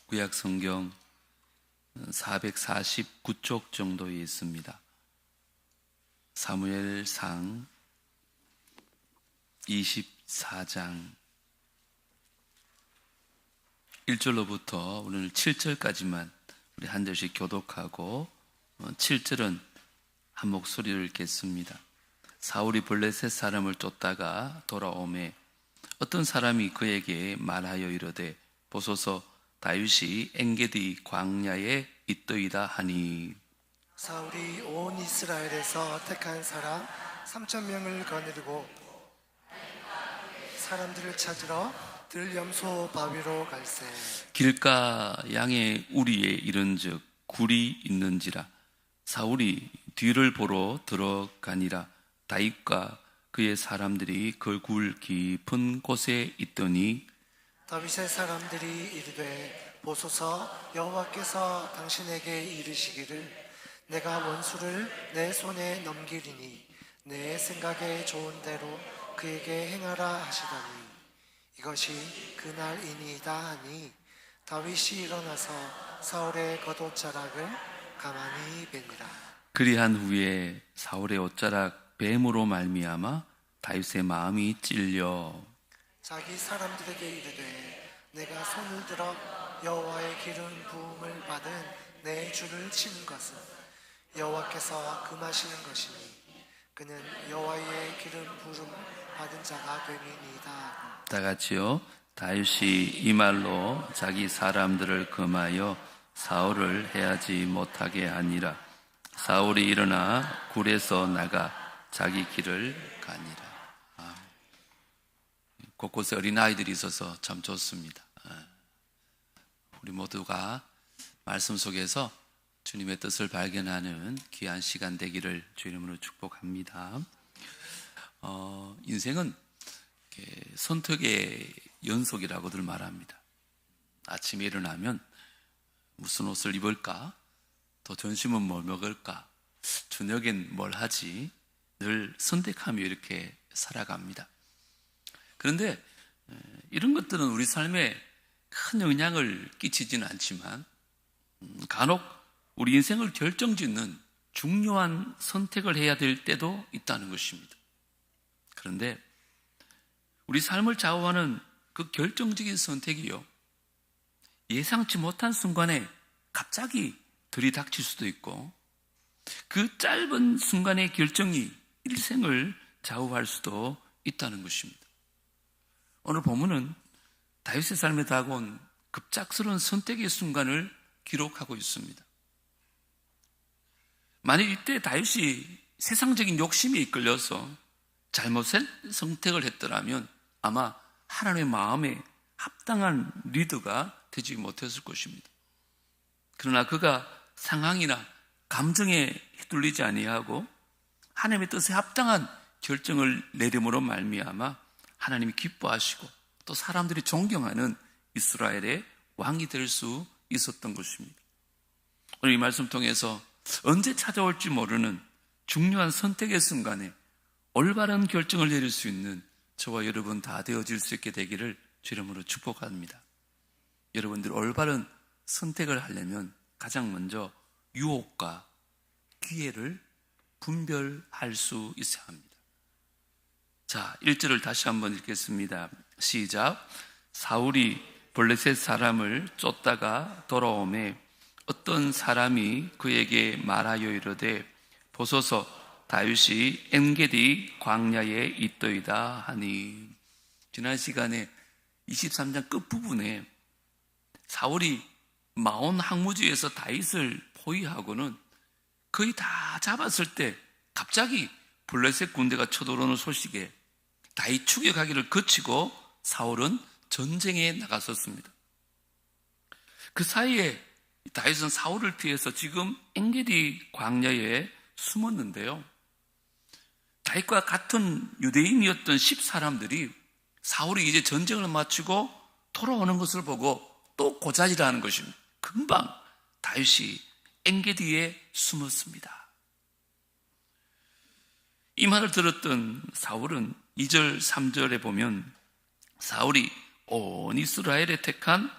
구약 성경 449쪽 정도에 있습니다. 사무엘상 24장 1절로부터 오늘 7절까지만 우리 한 절씩 교독하고 7절은 한 목소리를 읽겠습니다. 사울이 블레셋 사람을 쫓다가 돌아오매 어떤 사람이 그에게 말하여 이르되 보소서 다윗이 엔게디 광야에 있더이다 하니, 사울이 온 이스라엘에서 택한 사람 3,000명을 거느리고 사람들을 찾으러 들염소 바위로 갈새. 길가 양의 우리에 이른즉 굴이 있는지라. 사울이 뒤를 보러 들어가니라. 다윗과 그의 사람들이 그 굴 깊은 곳에 있더니 다윗의 사람들이 이르되 보소서 여호와께서 당신에게 이르시기를 내가 원수를 내 손에 넘기리니 내 생각에 좋은 대로 그에게 행하라 하시더니 이것이 그날이니이다 하니 다윗이 일어나서 사울의 겉옷자락을 가만히 베니라. 그리한 후에 사울의 옷자락 뱀으로 말미암아 다윗의 마음이 찔려 자기 사람들에게 이르되 내가 손을 들어 여호와의 기름 부음을 받은 내 주를 치는 것은 여호와께서 금하시는 것이니 그는 여호와의 기름 부음 받은 자가 됨이니이다. 다 같이요. 다윗이 이 말로 자기 사람들을 금하여 사울을 해하지 못하게 하니라. 사울이 일어나 굴에서 나가 자기 길을 가니라. 곳곳에 어린아이들이 있어서 참 좋습니다. 우리 모두가 말씀 속에서 주님의 뜻을 발견하는 귀한 시간 되기를 주 이름으로 축복합니다. 인생은 선택의 연속이라고들 말합니다. 아침에 일어나면 무슨 옷을 입을까? 또 점심은 뭘 먹을까? 저녁엔 뭘 하지? 늘 선택하며 이렇게 살아갑니다. 그런데 이런 것들은 우리 삶에 큰 영향을 끼치지는 않지만 간혹 우리 인생을 결정짓는 중요한 선택을 해야 될 때도 있다는 것입니다. 그런데 우리 삶을 좌우하는 그 결정적인 선택이요, 예상치 못한 순간에 갑자기 들이닥칠 수도 있고 그 짧은 순간의 결정이 일생을 좌우할 수도 있다는 것입니다. 오늘 본문은 다윗의 삶에 다가온 급작스러운 선택의 순간을 기록하고 있습니다. 만약 이때 다윗이 세상적인 욕심에 이끌려서 잘못된 선택을 했더라면 아마 하나님의 마음에 합당한 리더가 되지 못했을 것입니다. 그러나 그가 상황이나 감정에 휘둘리지 아니하고 하나님의 뜻에 합당한 결정을 내림으로 말미암아 하나님이 기뻐하시고 또 사람들이 존경하는 이스라엘의 왕이 될 수 있었던 것입니다. 오늘 이 말씀 통해서 언제 찾아올지 모르는 중요한 선택의 순간에 올바른 결정을 내릴 수 있는 저와 여러분 다 되어질 수 있게 되기를 주 이름으로 축복합니다. 여러분들 올바른 선택을 하려면 가장 먼저 유혹과 기회를 분별할 수 있어야 합니다. 자, 1절을 다시 한번 읽겠습니다. 시작. 사울이 블레셋 사람을 쫓다가 돌아오매 어떤 사람이 그에게 말하여 이르되 보소서 다윗이 엔게디 광야에 있더이다 하니, 지난 시간에 23장 끝부분에 사울이 마온 항무지에서 다윗을 포위하고는 거의 다 잡았을 때 갑자기 블레셋 군대가 쳐들어오는 소식에 다윗 추격하기를 거치고 사울은 전쟁에 나갔었습니다. 그 사이에 다윗은 사울을 피해서 지금 엔게디 광야에 숨었는데요, 다윗과 같은 유대인이었던 10사람들이 사울이 이제 전쟁을 마치고 돌아오는 것을 보고 또 고자질하는 것입니다. 금방 다윗이 엔게디에 숨었습니다. 이 말을 들었던 사울은 2절, 3절에 보면 사울이 온 이스라엘에 택한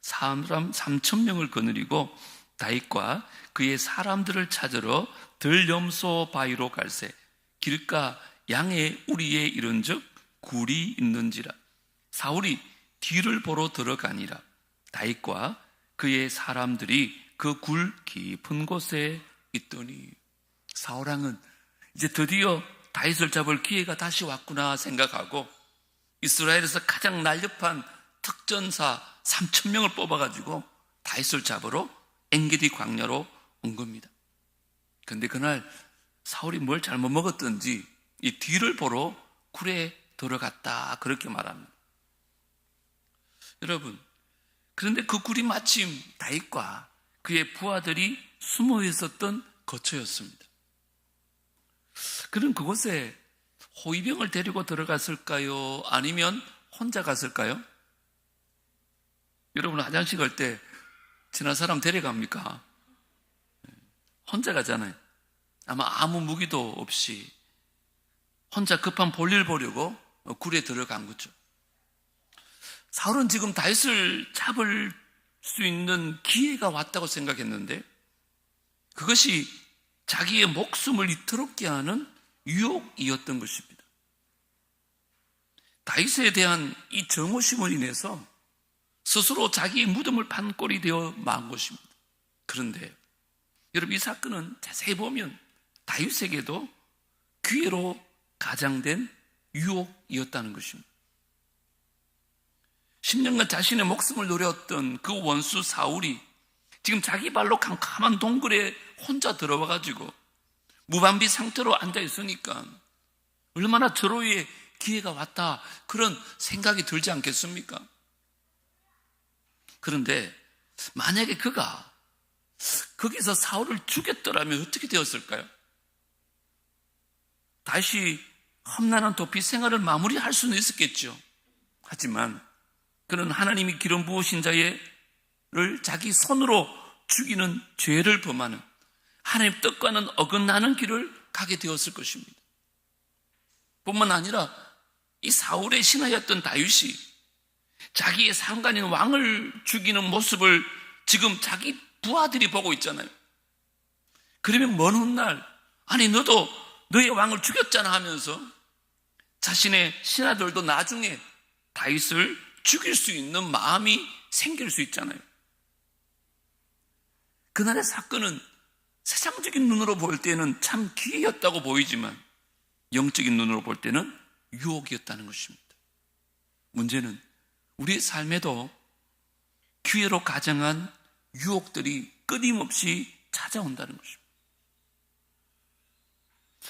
사람 3,000명을 거느리고 다윗과 그의 사람들을 찾으러 들염소 바위로 갈새 길가 양의 우리에 이른즉 굴이 있는지라. 사울이 뒤를 보러 들어가니라. 다윗과 그의 사람들이 그 굴 깊은 곳에 있더니, 사울왕은 이제 드디어 다윗을 잡을 기회가 다시 왔구나 생각하고 이스라엘에서 가장 날렵한 특전사 3,000명을 뽑아가지고 다윗을 잡으러 엔게디 광야로 온 겁니다. 그런데 그날 사울이 뭘 잘못 먹었던지 이 뒤를 보러 굴에 들어갔다, 그렇게 말합니다. 여러분, 그런데 그 굴이 마침 다윗과 그의 부하들이 숨어 있었던 거처였습니다. 그럼 그곳에 호위병을 데리고 들어갔을까요? 아니면 혼자 갔을까요? 여러분, 화장실 갈 때 지난 사람 데려갑니까? 혼자 가잖아요. 아마 아무 무기도 없이 혼자 급한 볼일 보려고 굴에 들어간 거죠. 사울은 지금 다윗을 잡을 수 있는 기회가 왔다고 생각했는데 그것이 자기의 목숨을 이토록게 하는 유혹이었던 것입니다. 다윗에 대한 이 정오심으로 인해서 스스로 자기의 무덤을 판 꼴이 되어 만 것입니다. 그런데 여러분, 이 사건은 자세히 보면 다윗에게도 기회로 가장된 유혹이었다는 것입니다. 10년간 자신의 목숨을 노렸던 그 원수 사울이 지금 자기 발로 캄캄한 동굴에 혼자 들어와가지고 무방비 상태로 앉아있으니까 얼마나 절호의 기회가 왔다, 그런 생각이 들지 않겠습니까? 그런데 만약에 그가 거기서 사울을 죽였더라면 어떻게 되었을까요? 다시 험난한 도피 생활을 마무리할 수는 있었겠죠. 하지만 그는 하나님이 기름 부으신 자를 자기 손으로 죽이는 죄를 범하는 하나님 뜻과는 어긋나는 길을 가게 되었을 것입니다. 뿐만 아니라 이 사울의 신하였던 다윗이 자기의 상관인 왕을 죽이는 모습을 지금 자기 부하들이 보고 있잖아요. 그러면 먼 훗날, 아니 너도 너의 왕을 죽였잖아 하면서 자신의 신하들도 나중에 다윗을 죽일 수 있는 마음이 생길 수 있잖아요. 그날의 사건은 세상적인 눈으로 볼 때는 참 기회였다고 보이지만 영적인 눈으로 볼 때는 유혹이었다는 것입니다. 문제는 우리의 삶에도 기회로 가장한 유혹들이 끊임없이 찾아온다는 것입니다.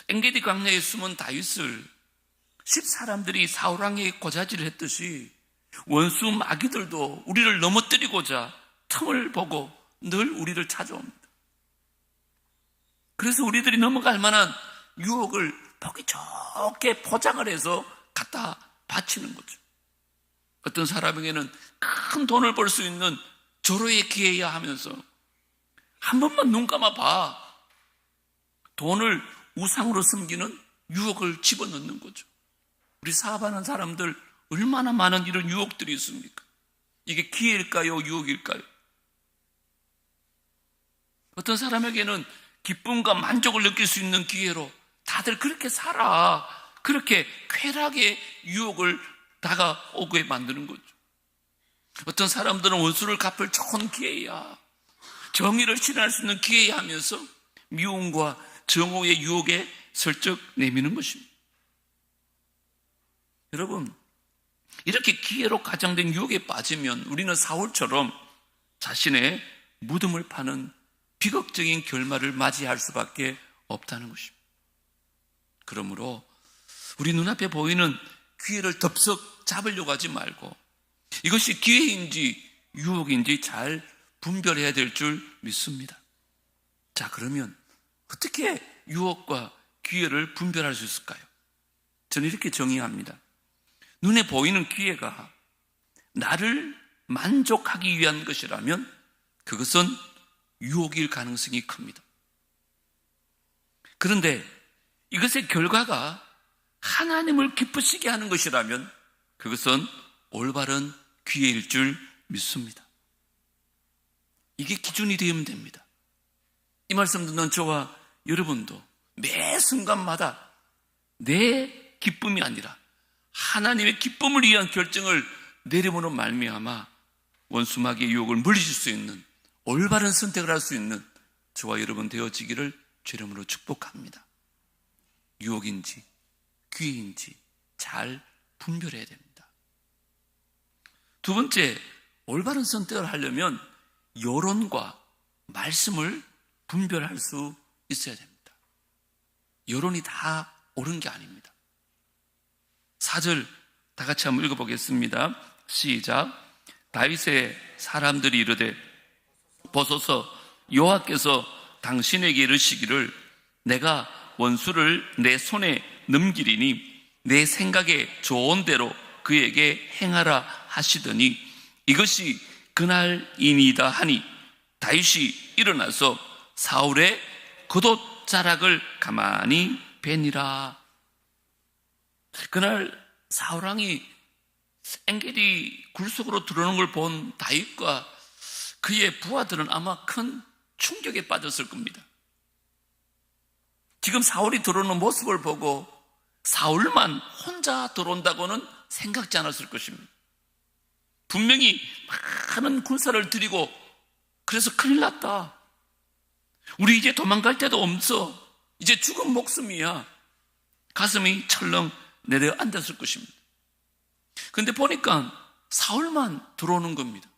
엔게디 광야에 숨은 다윗을 10사람들이 사울왕에게 고자질을 했듯이 원수 마귀들도 우리를 넘어뜨리고자 틈을 보고 늘 우리를 찾아옵니다. 그래서 우리들이 넘어갈 만한 유혹을 보기 좋게 포장을 해서 갖다 바치는 거죠. 어떤 사람에게는 큰 돈을 벌 수 있는 절호의 기회야 하면서 한 번만 눈 감아봐, 돈을 우상으로 섬기는 유혹을 집어넣는 거죠. 우리 사업하는 사람들 얼마나 많은 이런 유혹들이 있습니까? 이게 기회일까요? 유혹일까요? 어떤 사람에게는 기쁨과 만족을 느낄 수 있는 기회로 다들 그렇게 살아, 그렇게 쾌락의 유혹을 다가오게 만드는 거죠. 어떤 사람들은 원수를 갚을 좋은 기회야, 정의를 실현할 수 있는 기회야 하면서 미움과 정오의 유혹에 슬쩍 내미는 것입니다. 여러분, 이렇게 기회로 가장된 유혹에 빠지면 우리는 사울처럼 자신의 무덤을 파는 비극적인 결말을 맞이할 수밖에 없다는 것입니다. 그러므로 우리 눈앞에 보이는 기회를 덥석 잡으려고 하지 말고 이것이 기회인지 유혹인지 잘 분별해야 될 줄 믿습니다. 자, 그러면 어떻게 유혹과 기회를 분별할 수 있을까요? 저는 이렇게 정의합니다. 눈에 보이는 기회가 나를 만족하기 위한 것이라면 그것은 유혹일 가능성이 큽니다. 그런데 이것의 결과가 하나님을 기쁘시게 하는 것이라면 그것은 올바른 기회일 줄 믿습니다. 이게 기준이 되면 됩니다. 이 말씀 듣는 저와 여러분도 매 순간마다 내 기쁨이 아니라 하나님의 기쁨을 위한 결정을 내려보는 말미암아 원수마귀의 유혹을 물리칠 수 있는 올바른 선택을 할 수 있는 저와 여러분 되어지기를 주의 이름으로 축복합니다. 유혹인지 기회인지 잘 분별해야 됩니다. 두 번째, 올바른 선택을 하려면 여론과 말씀을 분별할 수 있어야 됩니다. 여론이 다 옳은 게 아닙니다. 4절 다 같이 한번 읽어보겠습니다. 시작. 다윗의 사람들이 이르되 보소서 여호와께서 당신에게 이르시기를 내가 원수를 내 손에 넘기리니 내 생각에 좋은 대로 그에게 행하라 하시더니 이것이 그날이니이다 하니 다윗이 일어나서 사울의 겉옷자락을 가만히 베니라. 그날 사울왕이 엥겔이 굴 속으로 들어오는 걸 본 다윗과 그의 부하들은 아마 큰 충격에 빠졌을 겁니다. 지금 사울이 들어오는 모습을 보고 사울만 혼자 들어온다고는 생각지 않았을 것입니다. 분명히 많은 군사를 들이고 그래서 큰일 났다. 우리 이제 도망갈 데도 없어. 이제 죽은 목숨이야. 가슴이 철렁 내려앉았을 것입니다. 그런데 보니까 사울만 들어오는 겁니다.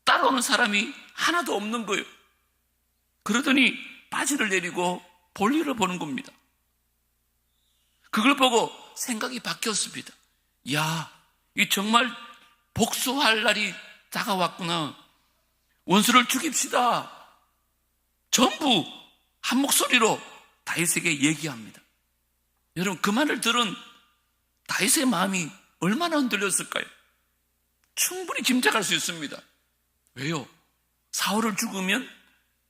따라오는 사람이 하나도 없는 거예요. 그러더니 바지를 내리고 볼일을 보는 겁니다. 그걸 보고 생각이 바뀌었습니다. 야, 이 정말 복수할 날이 다가왔구나. 원수를 죽입시다. 전부 한 목소리로 다윗에게 얘기합니다. 여러분, 그 말을 들은 다윗의 마음이 얼마나 흔들렸을까요? 충분히 짐작할 수 있습니다. 왜요? 사울을 죽으면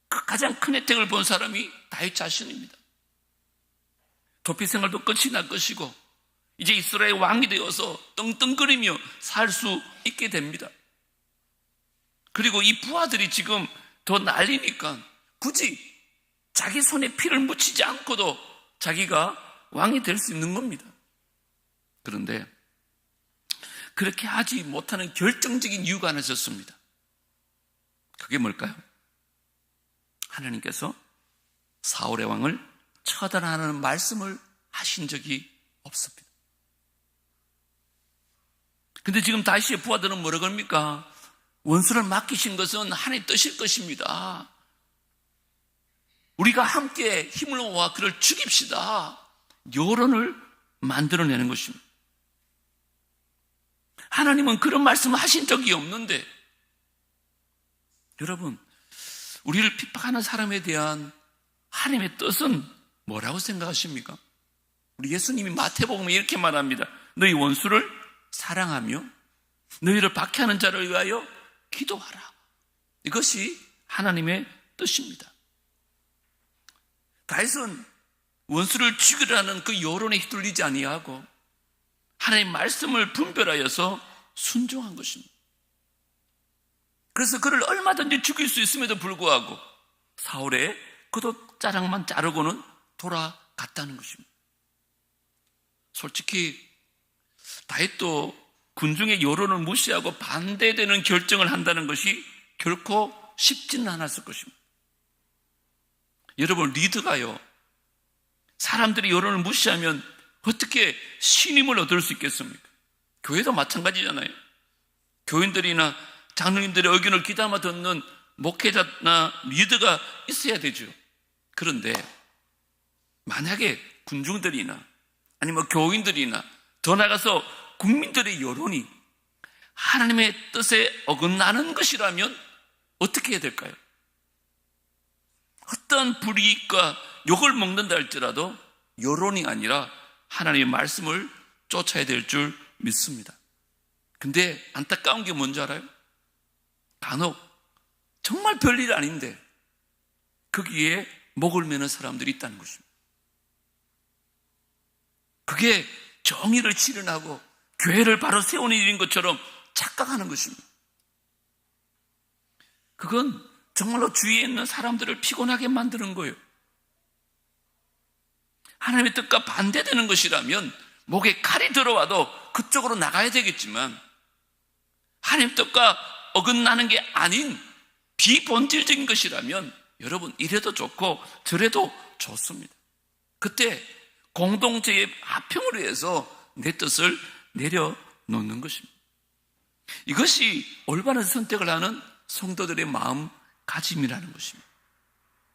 그 가장 큰 혜택을 본 사람이 다윗 자신입니다. 도피 생활도 끝이 날 것이고 이제 이스라엘 왕이 되어서 떵떵거리며 살 수 있게 됩니다. 그리고 이 부하들이 지금 더 난리니까 굳이 자기 손에 피를 묻히지 않고도 자기가 왕이 될 수 있는 겁니다. 그런데 그렇게 하지 못하는 결정적인 이유가 하나 있었습니다. 그게 뭘까요? 하나님께서 사울의 왕을 처단하는 말씀을 하신 적이 없습니다. 근데 지금 다윗의 부하들은 뭐라 그럽니까? 원수를 맡기신 것은 하나님의 뜻일 것입니다. 우리가 함께 힘을 모아 그를 죽입시다. 여론을 만들어내는 것입니다. 하나님은 그런 말씀을 하신 적이 없는데, 여러분, 우리를 핍박하는 사람에 대한 하나님의 뜻은 뭐라고 생각하십니까? 우리 예수님이 마태복음에 이렇게 말합니다. 너희 원수를 사랑하며 너희를 박해하는 자를 위하여 기도하라. 이것이 하나님의 뜻입니다. 다윗은 원수를 죽이라는 그 여론에 휘둘리지 아니하고 하나님의 말씀을 분별하여서 순종한 것입니다. 그래서 그를 얼마든지 죽일 수 있음에도 불구하고 사울의 겉옷자락만 자르고는 돌아갔다는 것입니다. 솔직히 다윗도 군중의 여론을 무시하고 반대되는 결정을 한다는 것이 결코 쉽지는 않았을 것입니다. 여러분, 리더가요, 사람들이 여론을 무시하면 어떻게 신임을 얻을 수 있겠습니까? 교회도 마찬가지잖아요. 교인들이나 장로님들의 의견을 귀담아 듣는 목회자나 리더가 있어야 되죠. 그런데 만약에 군중들이나 아니면 교인들이나 더 나아가서 국민들의 여론이 하나님의 뜻에 어긋나는 것이라면 어떻게 해야 될까요? 어떤 불이익과 욕을 먹는다 할지라도 여론이 아니라 하나님의 말씀을 쫓아야 될 줄 믿습니다. 근데 안타까운 게 뭔지 알아요? 간혹 정말 별일 아닌데 거기에 목을 매는 사람들이 있다는 것입니다. 그게 정의를 실현하고 교회를 바로 세우는 일인 것처럼 착각하는 것입니다. 그건 정말로 주위에 있는 사람들을 피곤하게 만드는 거예요. 하나님의 뜻과 반대되는 것이라면 목에 칼이 들어와도 그쪽으로 나가야 되겠지만, 하나님 뜻과 어긋나는 게 아닌 비본질적인 것이라면 여러분 이래도 좋고 저래도 좋습니다. 그때 공동체의 화평을 위해서 내 뜻을 내려놓는 것입니다. 이것이 올바른 선택을 하는 성도들의 마음가짐이라는 것입니다.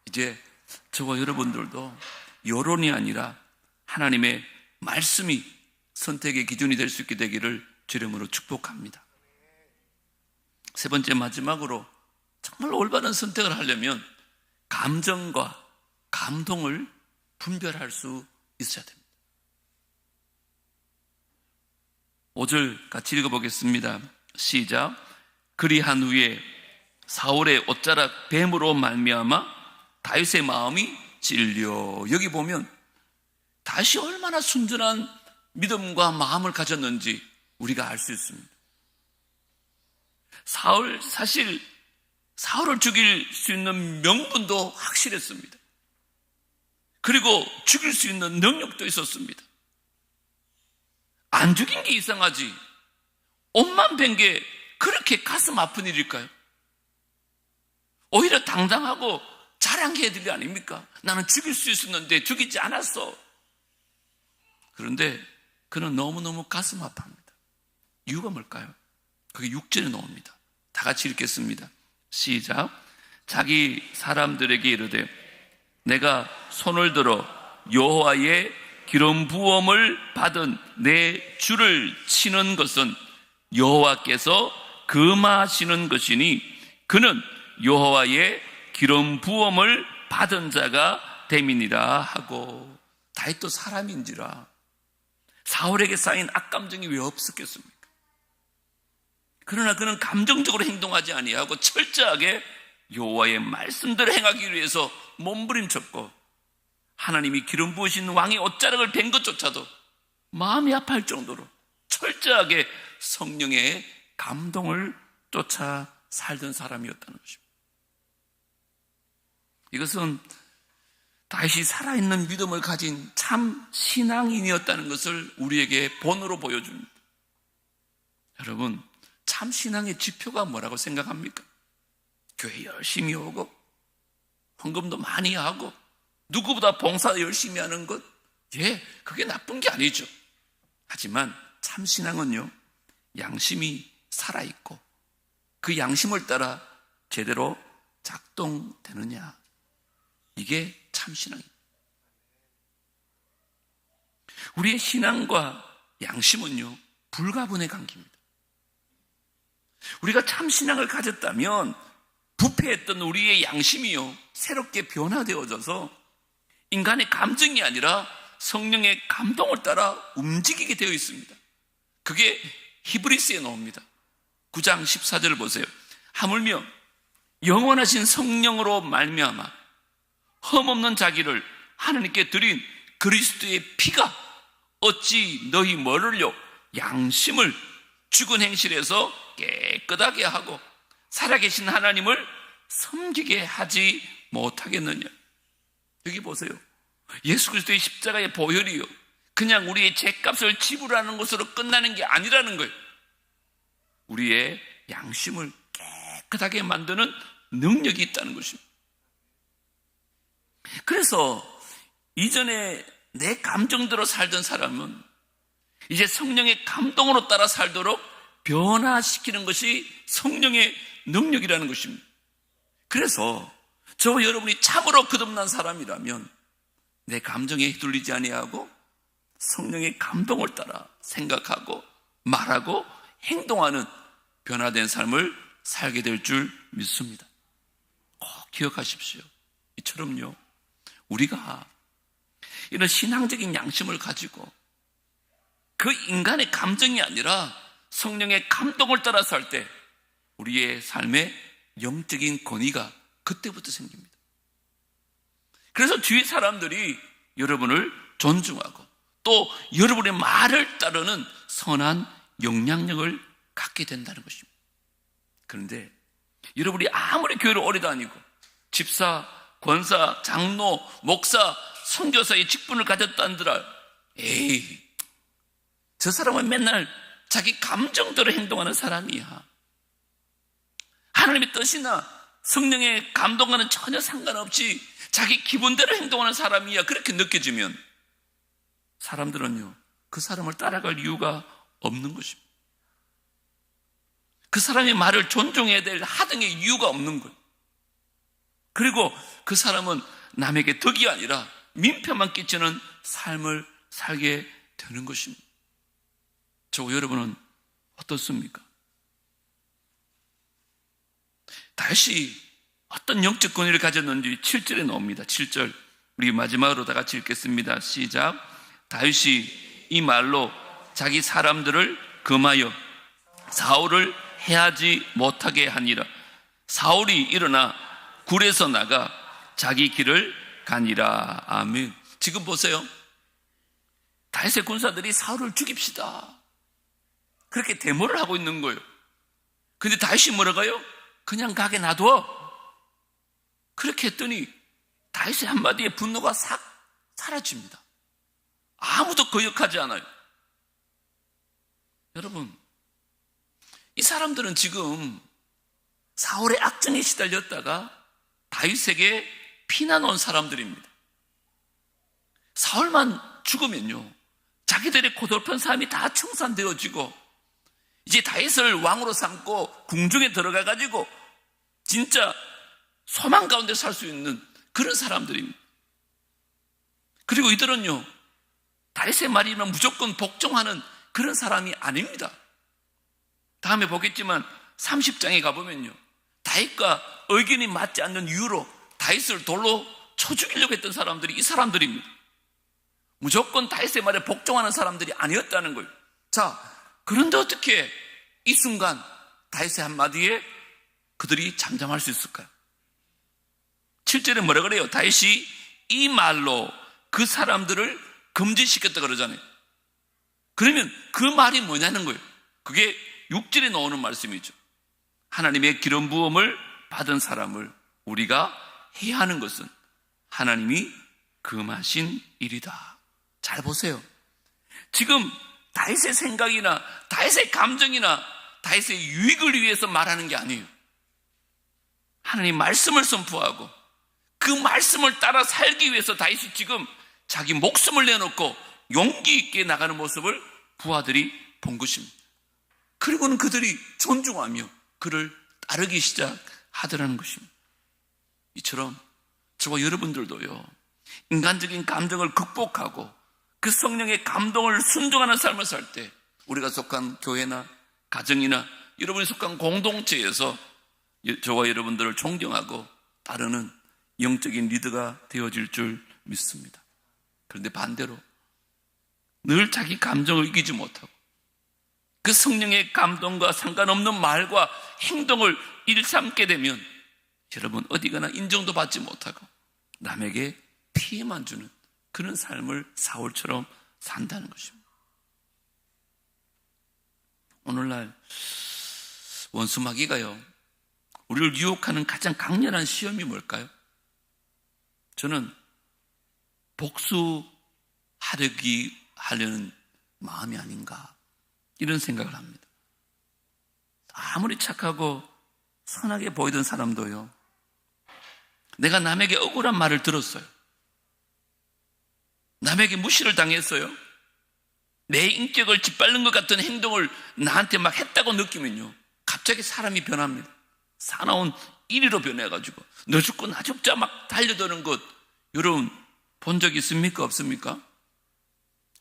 이제 저와 여러분들도 여론이 아니라 하나님의 말씀이 선택의 기준이 될 수 있게 되기를 주름으로 축복합니다. 세 번째, 마지막으로 정말 올바른 선택을 하려면 감정과 감동을 분별할 수 있어야 됩니다. 5절 같이 읽어보겠습니다. 시작. 그리한 후에 사울의 옷자락 뱀으로 말미암아 다윗의 마음이 찔려. 여기 보면 다윗이 얼마나 순전한 믿음과 마음을 가졌는지 우리가 알 수 있습니다. 사실 사울을 죽일 수 있는 명분도 확실했습니다. 그리고 죽일 수 있는 능력도 있었습니다. 안 죽인 게 이상하지, 옷만 뺀 게 그렇게 가슴 아픈 일일까요? 오히려 당당하고 자랑해야 될 일 아닙니까? 나는 죽일 수 있었는데 죽이지 않았어. 그런데 그는 너무너무 가슴 아파합니다. 이유가 뭘까요? 그게 6절에 나옵니다. 다 같이 읽겠습니다. 시작. 자기 사람들에게 이르되 내가 손을 들어 여호와의 기름 부음을 받은 내 주를 치는 것은 여호와께서 금하시는 것이니 그는 여호와의 기름 부음을 받은 자가 됨이니라 하고. 다윗도 사람인지라 사울에게 쌓인 악감정이 왜 없었겠습니까? 그러나 그는 감정적으로 행동하지 아니하고 철저하게 여호와의 말씀대로 행하기 위해서 몸부림쳤고, 하나님이 기름 부으신 왕의 옷자락을 벤 것조차도 마음이 아파할 정도로 철저하게 성령의 감동을 쫓아 살던 사람이었다는 것입니다. 이것은 다윗이 살아있는 믿음을 가진 참 신앙인이었다는 것을 우리에게 본으로 보여줍니다. 여러분, 참 신앙의 지표가 뭐라고 생각합니까? 교회 열심히 오고 헌금도 많이 하고 누구보다 봉사 열심히 하는 것, 그게 나쁜 게 아니죠. 하지만 참 신앙은요, 양심이 살아있고 그 양심을 따라 제대로 작동되느냐, 이게 참 신앙입니다. 우리의 신앙과 양심은요, 불가분의 관계입니다. 우리가 참 신앙을 가졌다면 부패했던 우리의 양심이요, 새롭게 변화되어져서 인간의 감정이 아니라 성령의 감동을 따라 움직이게 되어 있습니다. 그게 히브리스에 나옵니다. 9장 14절을 보세요. 하물며 영원하신 성령으로 말미암아 흠없는 자기를 하나님께 드린 그리스도의 피가 어찌 너희 뭐를요, 양심을 죽은 행실에서 깨끗하게 하고 살아계신 하나님을 섬기게 하지 못하겠느냐. 여기 보세요. 예수 그리스도의 십자가의 보혈이요, 그냥 우리의 죄값을 지불하는 것으로 끝나는 게 아니라는 거예요. 우리의 양심을 깨끗하게 만드는 능력이 있다는 것입니다. 그래서 이전에 내 감정대로 살던 사람은 이제 성령의 감동으로 따라 살도록 변화시키는 것이 성령의 능력이라는 것입니다. 그래서 저와 여러분이 참으로 거듭난 사람이라면 내 감정에 휘둘리지 아니하고 성령의 감동을 따라 생각하고 말하고 행동하는 변화된 삶을 살게 될 줄 믿습니다. 꼭 기억하십시오. 이처럼요, 우리가 이런 신앙적인 양심을 가지고 그 인간의 감정이 아니라 성령의 감동을 따라 살 때 우리의 삶에 영적인 권위가 그때부터 생깁니다. 그래서 주위 사람들이 여러분을 존중하고 또 여러분의 말을 따르는 선한 영향력을 갖게 된다는 것입니다. 그런데 여러분이 아무리 교회를 오래 다니고 집사, 권사, 장로, 목사, 선교사의 직분을 가졌다 한들 에이, 저 사람은 맨날 자기 감정대로 행동하는 사람이야. 하나님의 뜻이나 성령의 감동과는 전혀 상관없이 자기 기분대로 행동하는 사람이야. 그렇게 느껴지면 사람들은요, 그 사람을 따라갈 이유가 없는 것입니다. 그 사람의 말을 존중해야 될 하등의 이유가 없는 거예요. 그리고 그 사람은 남에게 덕이 아니라 민폐만 끼치는 삶을 살게 되는 것입니다. 저와 여러분은 어떻습니까? 다시 어떤 영적 권위를 가졌는지 7절에 나옵니다. 7절 우리 마지막으로 다 같이 읽겠습니다. 시작. 다윗이 이 말로 자기 사람들을 금하여 사울을 해하지 못하게 하니라. 사울이 일어나 굴에서 나가 자기 길을 가니라. 아멘. 지금 보세요. 다윗의 군사들이 사울을 죽입시다, 그렇게 데모를 하고 있는 거예요. 근데 다윗이 뭐라고 해요? 그냥 가게 놔둬. 그렇게 했더니 다윗의 한마디에 분노가 싹 사라집니다. 아무도 거역하지 않아요. 여러분, 이 사람들은 지금 사울의 악정에 시달렸다가 다윗에게 피난 온 사람들입니다. 사울만 죽으면요, 자기들의 고달픈 삶이 다 청산되어지고 이제 다윗을 왕으로 삼고 궁중에 들어가가지고 진짜 소망 가운데 살 수 있는 그런 사람들입니다. 그리고 이들은요, 다윗의 말이면 무조건 복종하는 그런 사람이 아닙니다. 다음에 보겠지만 30장에 가보면요, 다윗과 의견이 맞지 않는 이유로 다윗을 돌로 쳐 죽이려고 했던 사람들이 이 사람들입니다. 무조건 다윗의 말에 복종하는 사람들이 아니었다는 거예요. 자, 그런데 어떻게 이 순간 다윗의 한마디에 그들이 잠잠할 수 있을까요? 7절에 뭐라 그래요? 다윗이 이 말로 그 사람들을 금지시켰다 그러잖아요. 그러면 그 말이 뭐냐는 거예요. 그게 6절에 나오는 말씀이죠. 하나님의 기름 부음을 받은 사람을 우리가 해야 하는 것은 하나님이 금하신 일이다. 잘 보세요. 지금 다윗의 생각이나 다윗의 감정이나 다윗의 유익을 위해서 말하는 게 아니에요. 하나님 말씀을 선포하고 그 말씀을 따라 살기 위해서 다윗이 지금 자기 목숨을 내놓고 용기 있게 나가는 모습을 부하들이 본 것입니다. 그리고는 그들이 존중하며 그를 따르기 시작하더라는 것입니다. 이처럼 저와 여러분들도요, 인간적인 감정을 극복하고 그 성령의 감동을 순종하는 삶을 살 때 우리가 속한 교회나 가정이나 여러분이 속한 공동체에서 저와 여러분들을 존경하고 따르는 영적인 리더가 되어질 줄 믿습니다. 그런데 반대로 늘 자기 감정을 이기지 못하고 그 성령의 감동과 상관없는 말과 행동을 일삼게 되면 여러분 어디 가나 인정도 받지 못하고 남에게 피해만 주는 그런 삶을 사울처럼 산다는 것입니다. 오늘날 원수마귀가요, 우리를 유혹하는 가장 강렬한 시험이 뭘까요? 저는 복수하려는 마음이 아닌가 이런 생각을 합니다. 아무리 착하고 선하게 보이던 사람도요, 내가 남에게 억울한 말을 들었어요, 남에게 무시를 당했어요, 내 인격을 짓밟는 것 같은 행동을 나한테 막 했다고 느끼면요, 갑자기 사람이 변합니다. 사나운 이리로 변해가지고 너 죽고 나 죽자 막 달려드는 것, 여러분 본 적 있습니까? 없습니까?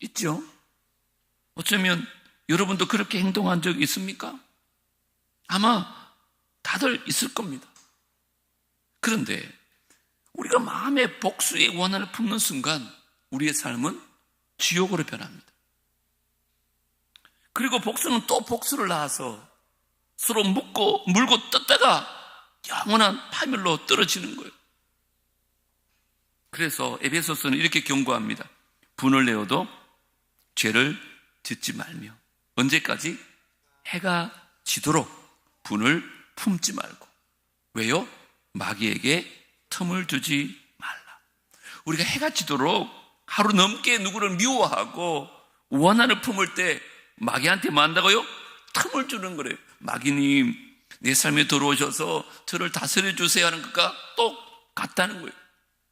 있죠? 어쩌면 여러분도 그렇게 행동한 적 있습니까? 아마 다들 있을 겁니다. 그런데 우리가 마음의 복수의 원한을 품는 순간 우리의 삶은 지옥으로 변합니다. 그리고 복수는 또 복수를 낳아서 서로 물고 뜯다가 영원한 파멸로 떨어지는 거예요. 그래서 에베소서는 이렇게 경고합니다. 분을 내어도 죄를 짓지 말며. 언제까지? 해가 지도록 분을 품지 말고. 왜요? 마귀에게 틈을 주지 말라. 우리가 해가 지도록 하루 넘게 누구를 미워하고 원한을 품을 때 마귀한테 뭐 한다고요? 틈을 주는 거래요. 마귀님, 내 삶에 들어오셔서 저를 다스려 주세요 하는 것과 똑같다는 거예요.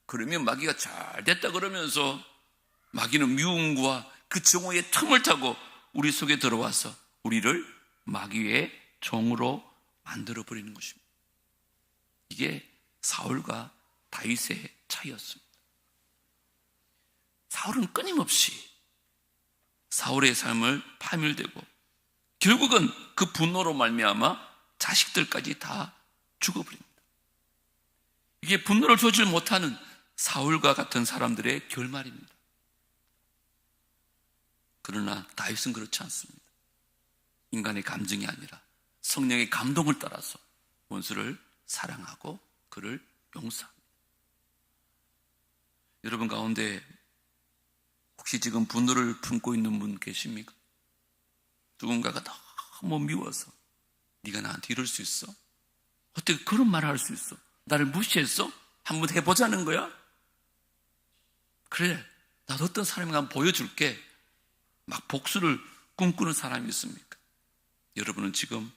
그러면 마귀가 잘 됐다 그러면서 마귀는 미움과 그 정오의 틈을 타고 우리 속에 들어와서 우리를 마귀의 종으로 만들어버리는 것입니다. 이게 사울과 다윗의 차이였습니다. 사울은 끊임없이 사울의 삶을 파멸되고 결국은 그 분노로 말미암아 자식들까지 다 죽어버립니다. 이게 분노를 조절 못하는 사울과 같은 사람들의 결말입니다. 그러나 다윗은 그렇지 않습니다. 인간의 감정이 아니라 성령의 감동을 따라서 원수를 사랑하고 그를 용서합니다. 여러분 가운데 혹시 지금 분노를 품고 있는 분 계십니까? 누군가가 너무 미워서 네가 나한테 이럴 수 있어? 어떻게 그런 말을 할 수 있어? 나를 무시했어? 한번 해보자는 거야? 그래, 나도 어떤 사람인가 한번 보여줄게. 막 복수를 꿈꾸는 사람이 있습니까? 여러분은 지금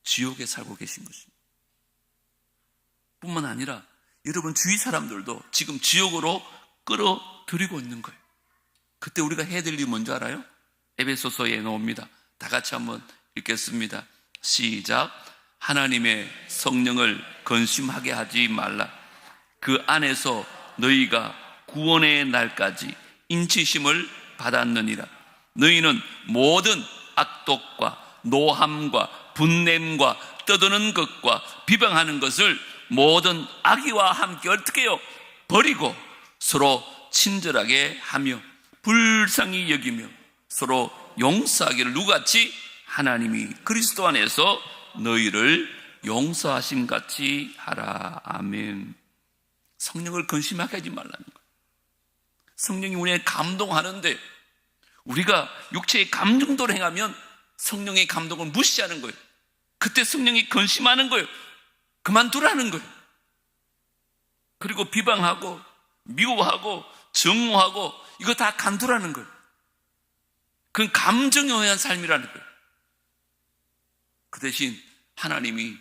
지옥에 살고 계신 것입니다. 뿐만 아니라 여러분 주위 사람들도 지금 지옥으로 끌어들이고 있는 거예요. 그때 우리가 해야 될 일이 뭔지 알아요? 에베소서에 나옵니다. 다 같이 한번 읽겠습니다. 시작. 하나님의 성령을 근심하게 하지 말라. 그 안에서 너희가 구원의 날까지 인치심을 받았느니라. 너희는 모든 악독과 노함과 분냄과 떠드는 것과 비방하는 것을 모든 악의와 함께 어떻게 해요? 버리고 서로 친절하게 하며 불쌍히 여기며 서로 용서하기를 누구같이? 하나님이 그리스도 안에서 너희를 용서하신 같이 하라. 아멘. 성령을 근심하게 하지 말라는 거예요. 성령이 우리에 감동하는데 우리가 육체의 감정대로 행하면 성령의 감동을 무시하는 거예요. 그때 성령이 근심하는 거예요. 그만두라는 거예요. 그리고 비방하고 미워하고 증오하고 이거 다 간두라는 거예요. 그건 감정에 의한 삶이라는 거예요. 그 대신 하나님이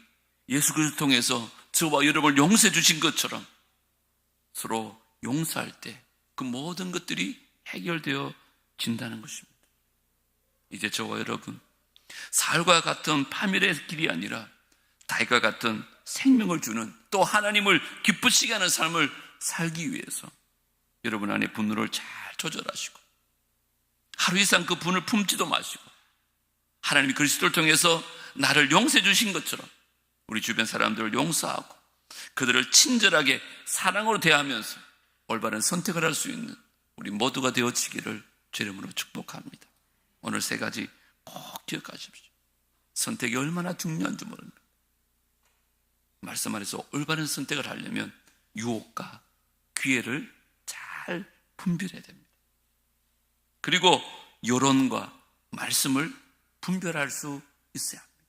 예수 그리스도를 통해서 저와 여러분을 용서해 주신 것처럼 서로 용서할 때 그 모든 것들이 해결되어 진다는 것입니다. 이제 저와 여러분 사울과 같은 파멸의 길이 아니라 다윗과 같은 생명을 주는 또 하나님을 기쁘시게 하는 삶을 살기 위해서 여러분 안에 분노를 잘 조절하시고 하루 이상 그 분을 품지도 마시고 하나님이 그리스도를 통해서 나를 용서해 주신 것처럼 우리 주변 사람들을 용서하고 그들을 친절하게 사랑으로 대하면서 올바른 선택을 할 수 있는 우리 모두가 되어지기를 주 이름으로 축복합니다. 오늘 세 가지 꼭 기억하십시오. 선택이 얼마나 중요한지 모릅니다. 말씀 안에서 올바른 선택을 하려면 유혹과 기회를 잘 분별해야 됩니다. 그리고 여론과 말씀을 분별할 수 있어야 합니다.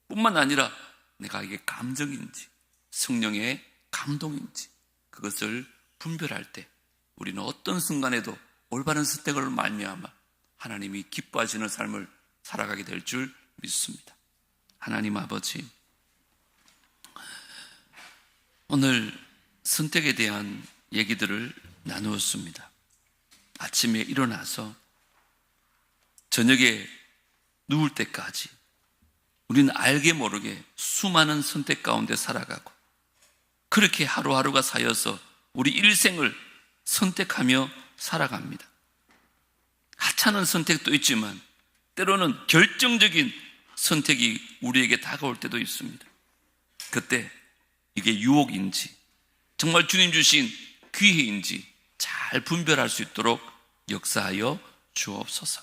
뿐만 아니라 내가 이게 감정인지 성령의 감동인지 그것을 분별할 때 우리는 어떤 순간에도 올바른 선택을 말미암아 하나님이 기뻐하시는 삶을 살아가게 될 줄 믿습니다. 하나님 아버지, 오늘 선택에 대한 얘기들을 나누었습니다. 아침에 일어나서 저녁에 누울 때까지 우리는 알게 모르게 수많은 선택 가운데 살아가고 그렇게 하루하루가 쌓여서 우리 일생을 선택하며 살아갑니다. 하찮은 선택도 있지만 때로는 결정적인 선택이 우리에게 다가올 때도 있습니다. 그때 이게 유혹인지 정말 주님 주신 기회인지 잘 분별할 수 있도록 역사하여 주옵소서.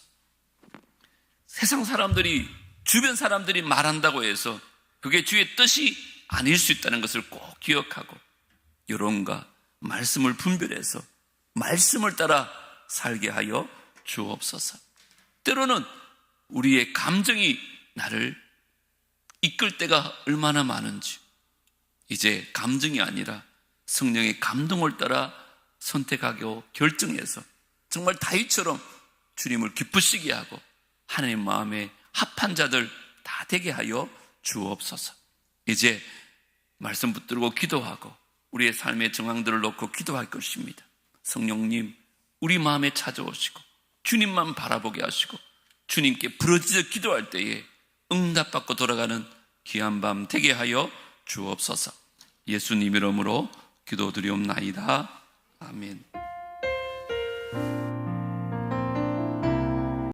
세상 사람들이 주변 사람들이 말한다고 해서 그게 주의 뜻이 아닐 수 있다는 것을 꼭 기억하고 여론과 말씀을 분별해서 말씀을 따라 살게 하여 주옵소서. 때로는 우리의 감정이 나를 이끌 때가 얼마나 많은지 이제 감정이 아니라 성령의 감동을 따라 선택하고 결정해서 정말 다윗처럼 주님을 기쁘시게 하고 하나님 마음에 합한 자들 다 되게 하여 주옵소서. 이제 말씀 붙들고 기도하고 우리의 삶의 정황들을 놓고 기도할 것입니다. 성령님, 우리 마음에 찾아오시고 주님만 바라보게 하시고 주님께 부르짖어 기도할 때에 응답받고 돌아가는 귀한 밤 되게 하여 주옵소서. 예수님 이름으로 기도드리옵나이다. 아멘.